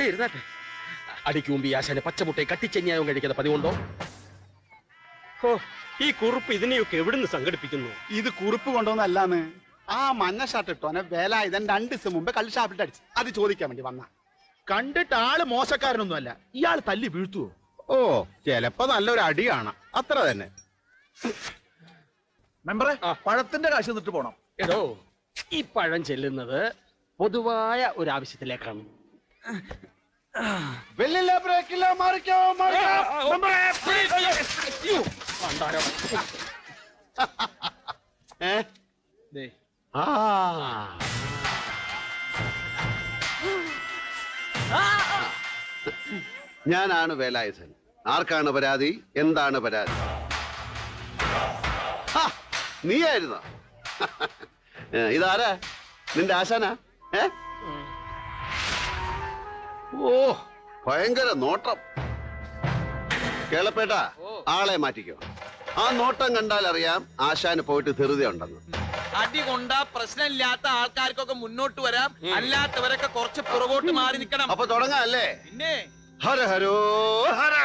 ഇരുന്നാട്ടെ. അടിക്ക് മുമ്പ് ഈ ആശാന് പച്ചമുട്ടയെ കട്ടിച്ചെഞ്ഞായും കഴിക്കുന്ന പതിവുണ്ടോ? ഓ, ഈ കുറിപ്പ് ഇതിനെയൊക്കെ എവിടുന്ന് സംഘടിപ്പിക്കുന്നു? ഇത് കുറിപ്പ് കൊണ്ടുവന്നല്ലാന്ന്. ആ മഞ്ഞ ഷർട്ട് ഇട്ടോനെ വേലായുധൻ 2 ദിവസം മുമ്പ് കള്ള് ഷാപ്പിട്ട് അടിച്ചു. അത് ചോദിക്കാൻ വേണ്ടി വന്ന. കണ്ടിട്ട് ആള് മോശക്കാരനൊന്നുമല്ല. ഇയാൾ തല്ലി വീഴ്ത്തുവോ? ഓ, ചിലപ്പോ നല്ലൊരു അടി കാണാം, അത്ര തന്നെ. മെമ്പറെ, പഴത്തിന്റെ കാശ് തന്നിട്ട് പോണം. എടോ, ഈ പഴം ചെല്ലുന്നത് പൊതുവായ ഒരു ആവശ്യത്തിലേക്കാണ്. വെല്ലില്ല, ബ്രേക്കില്ല, മാറിക്കോ, ഞാനാണ് വേലായുധൻ. ആർക്കാണ് പരാതി? എന്താണ് പരാതി? നീയായിരുന്നോ? ഇതാരാ? നിന്റെ ആശാനാ? ഓ, ഭയങ്കര നോട്ടം. കേളപ്പേട്ട, ആളെ മാറ്റിക്കോ. ആ നോട്ടം കണ്ടാൽ അറിയാം ആശാന് പോയിട്ട് ധൃതിയുണ്ടെന്ന്. അടി കൊണ്ടാ പ്രശ്നമില്ലാത്ത ആൾക്കാർക്കൊക്കെ മുന്നോട്ട് വരാം, അല്ലാത്തവരൊക്കെ കുറച്ച് പുറകോട്ട് മാറി നിൽക്കണം. അപ്പൊ തുടങ്ങാം അല്ലേ? പിന്നെ ഹര ഹരോ ഹര.